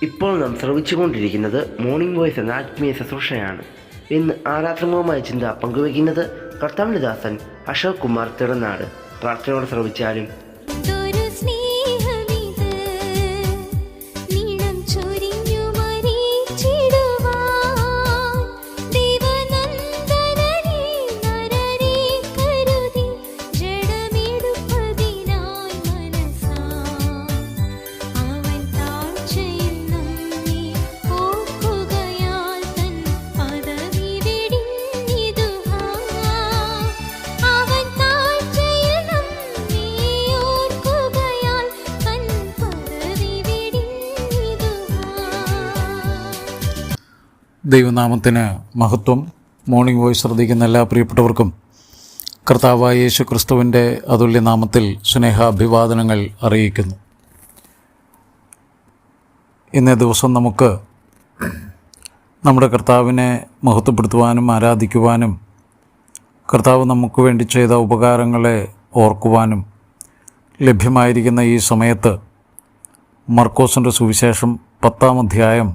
ഇപ്പോൾ നാം ശ്രവിച്ചുകൊണ്ടിരിക്കുന്നത് morning voice എന്ന ആത്മീയ ശുശ്രൂഷയാണ്. ഇന്ന് ആരാധനവുമായ ചിന്ത പങ്കുവയ്ക്കുന്നത് കർത്താവിന്റെ ദാസൻ അശോക് കുമാർ തിടനാട്. പ്രാർത്ഥനയോടെ ശ്രവിച്ചാലും. ദൈവനാമത്തിന് മഹത്വം. മോർണിംഗ് വോയിസ് ശ്രദ്ധിക്കുന്ന എല്ലാ പ്രിയപ്പെട്ടവർക്കും കർത്താവായ യേശു ക്രിസ്തുവിൻ്റെ അതുല്യ നാമത്തിൽ സ്നേഹാഭിവാദനങ്ങൾ അറിയിക്കുന്നു. ഇന്നേ ദിവസം നമുക്ക് നമ്മുടെ കർത്താവിനെ മഹത്വപ്പെടുത്തുവാനും ആരാധിക്കുവാനും കർത്താവ് നമുക്ക് വേണ്ടി ചെയ്ത ഉപകാരങ്ങളെ ഓർക്കുവാനും ലഭ്യമായിരിക്കുന്ന ഈ സമയത്ത് മർക്കോസിൻ്റെ സുവിശേഷം 10-ാം അധ്യായം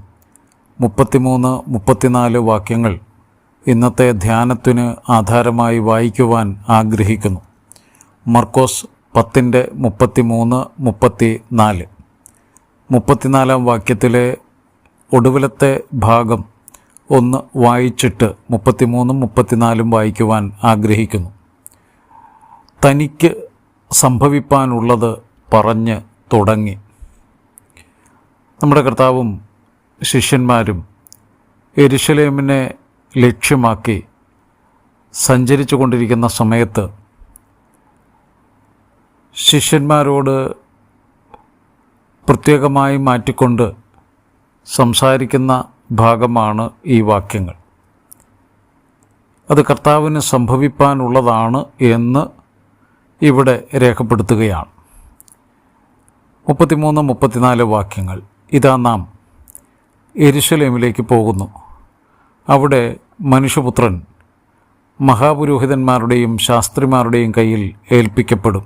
33-34 വാക്യങ്ങൾ ഇന്നത്തെ ധ്യാനത്തിന് ആധാരമായി വായിക്കുവാൻ ആഗ്രഹിക്കുന്നു. മർക്കോസ് 10:33-34. 34-ാം വാക്യത്തിലെ ഒടുവിലത്തെ ഭാഗം ഒന്ന് വായിച്ചിട്ട് 33-34 വായിക്കുവാൻ ആഗ്രഹിക്കുന്നു. തനിക്ക് സംഭവിപ്പാനുള്ളത് പറഞ്ഞ് തുടങ്ങി. നമ്മുടെ കർത്താവും ശിഷ്യന്മാരും യെരുശലേമിനെ ലക്ഷ്യമാക്കി സഞ്ചരിച്ചു കൊണ്ടിരിക്കുന്ന സമയത്ത് ശിഷ്യന്മാരോട് പ്രത്യേകമായി മാറ്റിക്കൊണ്ട് സംസാരിക്കുന്ന ഭാഗമാണ് ഈ വാക്യങ്ങൾ. അത് കർത്താവിന് സംഭവിപ്പാനുള്ളതാണ് എന്ന് ഇവിടെ രേഖപ്പെടുത്തുകയാണ്. 33-34 വാക്യങ്ങൾ. ഇതാ നാം യെരുശലേമിലേക്ക് പോകുന്നു. അവിടെ മനുഷ്യപുത്രൻ മഹാപുരോഹിതന്മാരുടെയും ശാസ്ത്രിമാരുടെയും കയ്യിൽ ഏൽപ്പിക്കപ്പെടും.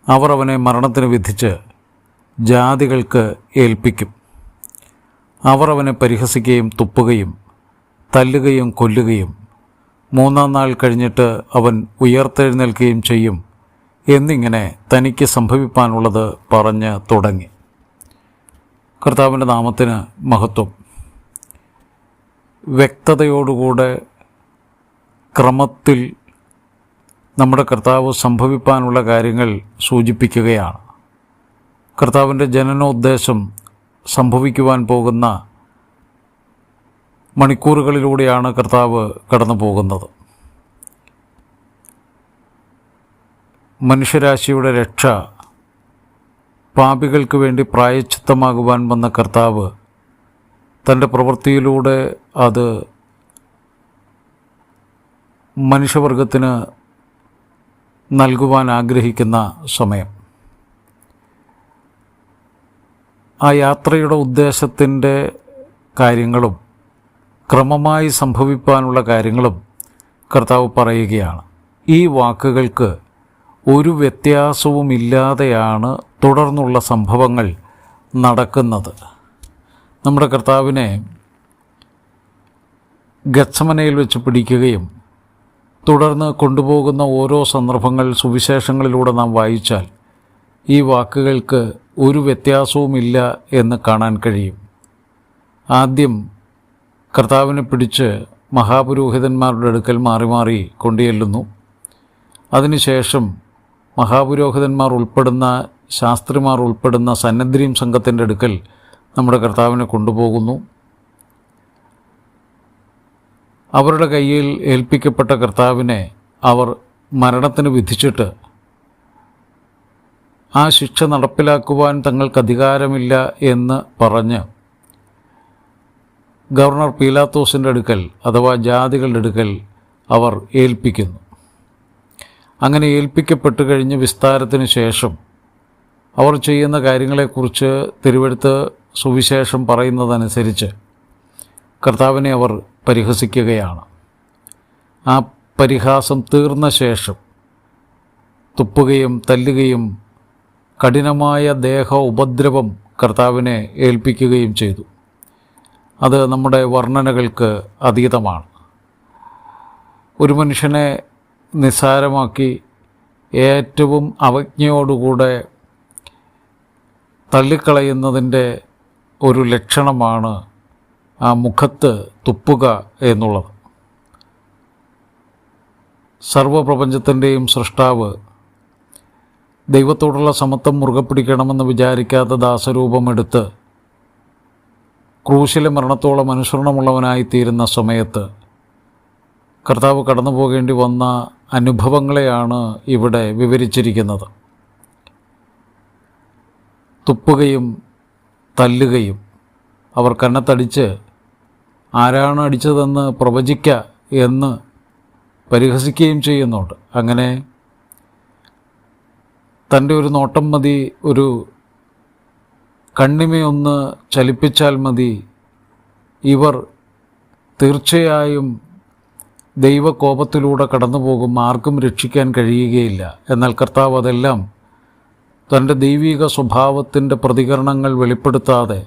അവർ അവനെ മരണത്തിന് വിധിച്ച് ജാതികൾക്ക് ഏൽപ്പിക്കും. അവർ അവനെ പരിഹസിക്കുകയും തുപ്പുകയും തല്ലുകയും കൊല്ലുകയും 3-ാം നാൾ കഴിഞ്ഞിട്ട് അവൻ ഉയർത്തെഴുന്നേൽക്കുകയും ചെയ്യും എന്നിങ്ങനെ തനിക്ക് സംഭവിപ്പാനുള്ളത് പറഞ്ഞ് തുടങ്ങി. കർത്താവിൻ്റെ നാമത്തിന് മഹത്വം. വ്യക്തതയോടുകൂടെ ക്രമത്തിൽ നമ്മുടെ കർത്താവ് സംഭവിപ്പാനുള്ള കാര്യങ്ങൾ സൂചിപ്പിക്കുകയാണ്. കർത്താവിൻ്റെ ജനനോദ്ദേശം സംഭവിക്കുവാൻ പോകുന്ന മണിക്കൂറുകളിലൂടെയാണ് കർത്താവ് കടന്നു പോകുന്നത്. മനുഷ്യരാശിയുടെ രക്ഷ പാപികൾക്ക് വേണ്ടി പ്രായശ്ചിത്തമാകുവാൻ വന്ന കർത്താവ് തൻ്റെ പ്രവൃത്തിയിലൂടെ അത് മനുഷ്യവർഗത്തിന് നൽകുവാൻ ആഗ്രഹിക്കുന്ന സമയം. ആ യാത്രയുടെ ഉദ്ദേശത്തിൻ്റെ കാര്യങ്ങളും ക്രമമായി സംഭവിപ്പാനുള്ള കാര്യങ്ങളും കർത്താവ് പറയുകയാണ്. ഈ വാക്കുകൾക്ക് ഒരു വ്യത്യാസവുമില്ലാതെയാണ് തുടർന്നുള്ള സംഭവങ്ങൾ നടക്കുന്നത്. നമ്മുടെ കർത്താവിനെ ഗത്സമനയിൽ വെച്ച് പിടിക്കുകയും തുടർന്ന് കൊണ്ടുപോകുന്ന ഓരോ സന്ദർഭങ്ങൾ സുവിശേഷങ്ങളിലൂടെ നാം വായിച്ചാൽ ഈ വാക്കുകൾക്ക് ഒരു വ്യത്യാസവുമില്ല എന്ന് കാണാൻ കഴിയും. ആദ്യം കർത്താവിനെ പിടിച്ച് മഹാപുരോഹിതന്മാരുടെ അടുക്കൽ മാറി മാറി കൊണ്ടുചെല്ലുന്നു. അതിനുശേഷം മഹാപുരോഹിതന്മാർ ഉൾപ്പെടുന്ന ശാസ്ത്രിമാർ ഉൾപ്പെടുന്ന സന്നദ്രീം സംഘത്തിൻ്റെ അടുക്കൽ നമ്മുടെ കർത്താവിനെ കൊണ്ടുപോകുന്നു. അവരുടെ കയ്യിൽ ഏൽപ്പിക്കപ്പെട്ട കർത്താവിനെ അവർ മരണത്തിന് വിധിച്ചിട്ട് ആ ശിക്ഷ നടപ്പിലാക്കുവാൻ തങ്ങൾക്ക് അധികാരമില്ല എന്ന് പറഞ്ഞ് ഗവർണർ പീലാത്തോസിൻ്റെ അടുക്കൽ അഥവാ ജാതികളുടെ അടുക്കൽ അവർ ഏൽപ്പിക്കുന്നു. അങ്ങനെ ഏൽപ്പിക്കപ്പെട്ടു കഴിഞ്ഞ് വിസ്താരത്തിന് ശേഷം അവർ ചെയ്യുന്ന കാര്യങ്ങളെക്കുറിച്ച് തിരുവെഴുത്ത് സുവിശേഷം പറയുന്നതനുസരിച്ച് കർത്താവിനെ അവർ പരിഹസിക്കുകയാണ്. ആ പരിഹാസം തീർന്ന ശേഷം തുപ്പുകയും തല്ലുകയും കഠിനമായ ദേഹ ഉപദ്രവം കർത്താവിനെ ഏൽപ്പിക്കുകയും ചെയ്തു. അത് നമ്മുടെ വർണ്ണനകൾക്ക് അതീതമാണ്. ഒരു മനുഷ്യനെ നിസ്സാരമാക്കി ഏറ്റവും അവജ്ഞയോടുകൂടെ തള്ളിക്കളയുന്നതിൻ്റെ ഒരു ലക്ഷണമാണ് ആ മുഖത്ത് തുപ്പുക എന്നുള്ളത്. സർവപ്രപഞ്ചത്തിൻ്റെയും സൃഷ്ടാവ് ദൈവത്തോടുള്ള സമത്വം മുറുകെ പിടിക്കണമെന്ന് വിചാരിക്കാത്ത ദാസരൂപമെടുത്ത് ക്രൂശിലെ മരണത്തോളം അനുസരണമുള്ളവനായിത്തീരുന്ന സമയത്ത് കർത്താവ് കടന്നു പോകേണ്ടി വന്ന അനുഭവങ്ങളെയാണ് ഇവിടെ വിവരിച്ചിരിക്കുന്നത്. തുപ്പുകയും തല്ലുകയും, അവർ കന്നത്തടിച്ച് ആരാണ് അടിച്ചതെന്ന് പ്രവചിക്കുക എന്ന് പരിഹസിക്കുകയും ചെയ്യുന്നുണ്ട്. അങ്ങനെ തൻ്റെ ഒരു നോട്ടം മതി, ഒരു കണ്ണിമയൊന്ന് ചലിപ്പിച്ചാൽ മതി, ഇവർ തീർച്ചയായും ദൈവകോപത്തിലൂടെ കടന്നു പോകും, ആർക്കും രക്ഷിക്കാൻ കഴിയുകയില്ല. എന്നാൽ കർത്താവ് അതെല്ലാം തൻ്റെ ദൈവിക സ്വഭാവത്തിൻ്റെ പ്രതികരണങ്ങൾ വെളിപ്പെടുത്താതെ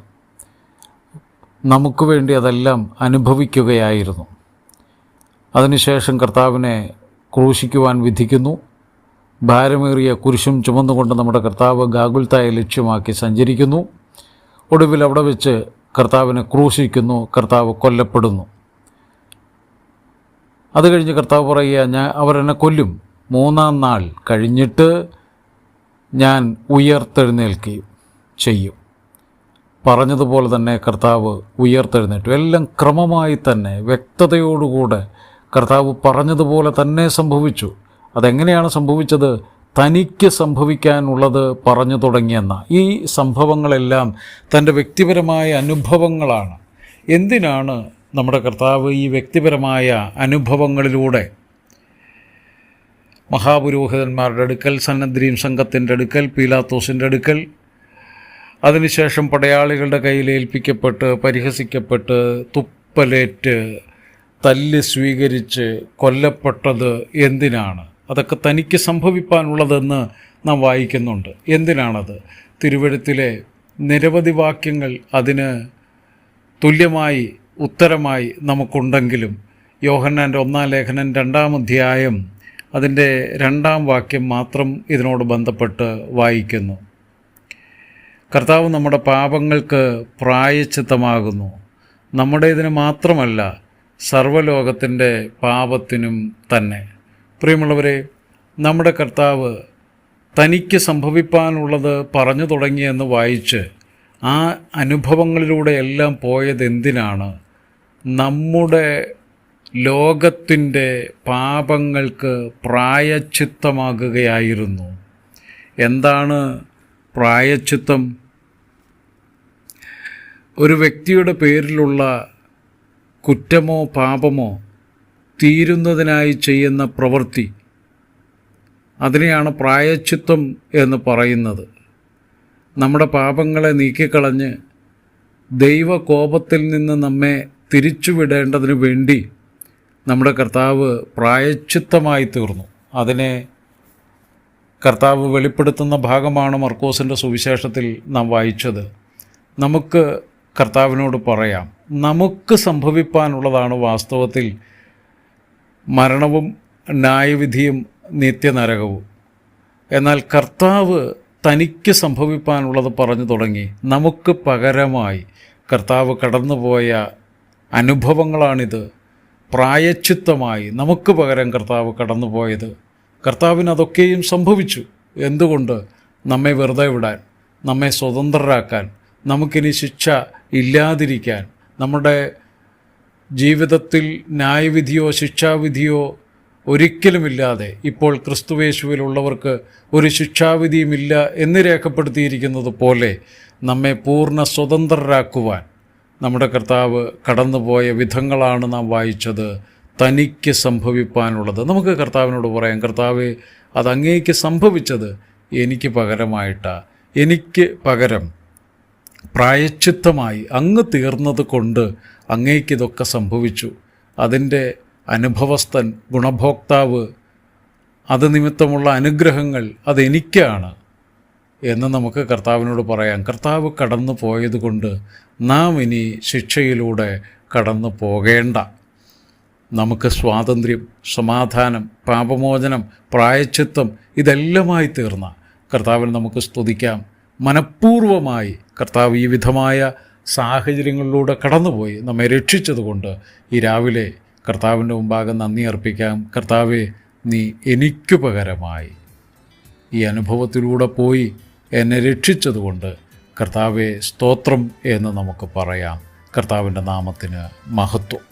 നമുക്ക് വേണ്ടി അതെല്ലാം അനുഭവിക്കുകയായിരുന്നു. അതിനുശേഷം കർത്താവിനെ ക്രൂശിക്കുവാൻ വിധിക്കുന്നു. ഭാരമേറിയ കുരിശും ചുമന്നുകൊണ്ട് നമ്മുടെ കർത്താവ് ഗാഗുൽത്തായെ ലക്ഷ്യമാക്കി സഞ്ചരിക്കുന്നു. ഒടുവിൽ അവിടെ വെച്ച് കർത്താവിനെ ക്രൂശിക്കുന്നു, കർത്താവ് കൊല്ലപ്പെടുന്നു. അത് കഴിഞ്ഞ് കർത്താവ് പറയുക, അവരെന്നെ കൊല്ലും, 3-ാം നാൾ കഴിഞ്ഞിട്ട് ഞാൻ ഉയർത്തെഴുന്നേൽക്കുകയും ചെയ്യും. പറഞ്ഞതുപോലെ തന്നെ കർത്താവ് ഉയർത്തെഴുന്നേറ്റു. എല്ലാം ക്രമമായി തന്നെ വ്യക്തതയോടുകൂടെ കർത്താവ് പറഞ്ഞതുപോലെ തന്നെ സംഭവിച്ചു. അതെങ്ങനെയാണ് സംഭവിച്ചത്? തനിക്ക് സംഭവിക്കാനുള്ളത് പറഞ്ഞു തുടങ്ങിയെന്ന ഈ സംഭവങ്ങളെല്ലാം തൻ്റെ വ്യക്തിപരമായ അനുഭവങ്ങളാണ്. എന്തിനാണ് നമ്മുടെ കർത്താവ് ഈ വ്യക്തിപരമായ അനുഭവങ്ങളിലൂടെ മഹാപുരോഹിതന്മാരുടെ അടുക്കൽ, സന്നദ്രീം സംഘത്തിൻ്റെ അടുക്കൽ, പീലാത്തോസിൻ്റെ അടുക്കൽ, അതിനുശേഷം പടയാളികളുടെ കയ്യിൽ ഏൽപ്പിക്കപ്പെട്ട് പരിഹസിക്കപ്പെട്ട് തുപ്പലേറ്റ് തല്ല് സ്വീകരിച്ച് കൊല്ലപ്പെട്ടത് എന്തിനാണ്? അതൊക്കെ തനിക്ക് സംഭവിപ്പാനുള്ളതെന്ന് നാം വായിക്കുന്നുണ്ട്. എന്തിനാണത്? തിരുവെഴുത്തിലെ നിരവധി വാക്യങ്ങൾ അതിന് തുല്യമായി ഉത്തരമായി നമുക്കുണ്ടെങ്കിലും യോഹന്നാൻ്റെ 1-ാം ലേഖനം 2-ാം അധ്യായം അതിൻ്റെ 2-ാം വാക്യം മാത്രം ഇതിനോട് ബന്ധപ്പെട്ട് വായിക്കുന്നു. കർത്താവ് നമ്മുടെ പാപങ്ങൾക്ക് പ്രായശ്ചിത്തമാകുന്നു. നമ്മുടേതിന് മാത്രമല്ല, സർവ്വലോകത്തിൻ്റെ പാപത്തിനും തന്നെ. പ്രിയമുള്ളവരെ, നമ്മുടെ കർത്താവ് തനിക്ക് സംഭവിപ്പാനുള്ളത് പറഞ്ഞു തുടങ്ങിയെന്ന് വായിച്ച് ആ അനുഭവങ്ങളിലൂടെയെല്ലാം പോയതെന്തിനാണ്? നമ്മുടെ ലോകത്തിൻ്റെ പാപങ്ങൾക്ക് പ്രായശ്ചിത്തമാകുകയായിരുന്നു. എന്താണ് പ്രായശ്ചിത്തം? ഒരു വ്യക്തിയുടെ പേരിലുള്ള കുറ്റമോ പാപമോ തീരുന്നതിനായി ചെയ്യുന്ന പ്രവൃത്തി, അതിനെയാണ് പ്രായശ്ചിത്തം എന്ന് പറയുന്നത്. നമ്മുടെ പാപങ്ങളെ നീക്കിക്കളഞ്ഞ് ദൈവകോപത്തിൽ നിന്ന് നമ്മെ തിരിച്ചുവിടേണ്ടതിന് വേണ്ടി നമ്മുടെ കർത്താവ് പ്രായശ്ചിത്തമായി തീർന്നു. അതിനെ കർത്താവ് വെളിപ്പെടുത്തുന്ന ഭാഗമാണ് മർക്കോസിൻ്റെ സുവിശേഷത്തിൽ നാം വായിച്ചത്. നമുക്ക് കർത്താവിനോട് പറയാം, നമുക്ക് സംഭവിപ്പാനുള്ളതാണ് വാസ്തവത്തിൽ മരണവും ന്യായവിധിയും നിത്യനരകവും. എന്നാൽ കർത്താവ് തനിക്ക് സംഭവിപ്പാനുള്ളത് പറഞ്ഞു തുടങ്ങി. നമുക്ക് പകരമായി കർത്താവ് കടന്നുപോയ അനുഭവങ്ങളാണിത്. പ്രായശ്ചിത്തമായി നമുക്ക് പകരം കർത്താവ് കടന്നുപോയത്. കർത്താവിന് അതൊക്കെയും സംഭവിച്ചു. എന്തുകൊണ്ട്? നമ്മെ വെറുതെ വിടാൻ, നമ്മെ സ്വതന്ത്രരാക്കാൻ, നമുക്കിനി ശിക്ഷ ഇല്ലാതിരിക്കാൻ, നമ്മുടെ ജീവിതത്തിൽ ന്യായവിധിയോ ശിക്ഷാവിധിയോ ഒരിക്കലുമില്ലാതെ ഇപ്പോൾ ക്രിസ്തുവേശുവിലുള്ളവർക്ക് ഒരു ശിക്ഷാവിധിയുമില്ല എന്ന് രേഖപ്പെടുത്തിയിരിക്കുന്നത് പോലെ നമ്മെ പൂർണ്ണ സ്വതന്ത്രരാക്കുവാൻ നമ്മുടെ കർത്താവ് കടന്നുപോയ വിധങ്ങളാണ് നാം വായിച്ചത്. തനിക്ക് സംഭവിപ്പാനുള്ളത് നമുക്ക് കർത്താവിനോട് പറയാം, കർത്താവേ, അത് അങ്ങേക്ക് സംഭവിച്ചത് എനിക്ക് പകരമായിട്ടാണ്. എനിക്ക് പകരം പ്രായശ്ചിത്തമായി അങ്ങ് തീർന്നത് കൊണ്ട് അങ്ങേക്കിതൊക്കെ സംഭവിച്ചു. അതിൻ്റെ അനുഭവസ്ഥൻ, ഗുണഭോക്താവ്, അത് നിമിത്തമുള്ള അനുഗ്രഹങ്ങൾ അതെനിക്കാണ് എന്ന് നമുക്ക് കർത്താവിനോട് പറയാം. കർത്താവ് കടന്നു പോയതുകൊണ്ട് നാം ഇനി ശിക്ഷയിലൂടെ കടന്നു പോകേണ്ട. നമുക്ക് സ്വാതന്ത്ര്യം, സമാധാനം, പാപമോചനം, പ്രായശ്ചിത്തം ഇതെല്ലാമായി തീർന്ന കർത്താവിനെ നമുക്ക് സ്തുതിക്കാം. മനഃപൂർവ്വമായി കർത്താവ് ഈ വിധമായ സാഹചര്യങ്ങളിലൂടെ കടന്നുപോയി നമ്മെ രക്ഷിച്ചതുകൊണ്ട് ഈ രാവിലെ കർത്താവിൻ്റെ മുമ്പാകെ നന്ദി അർപ്പിക്കാം. കർത്താവെ, നീ എനിക്കു പകരമായി ഈ അനുഭവത്തിലൂടെ പോയി എന്നെ രക്ഷിച്ചതുകൊണ്ട് കർത്താവെ സ്തോത്രം എന്ന് നമുക്ക് പറയാം. കർത്താവിൻ്റെ നാമത്തിന് മഹത്വം.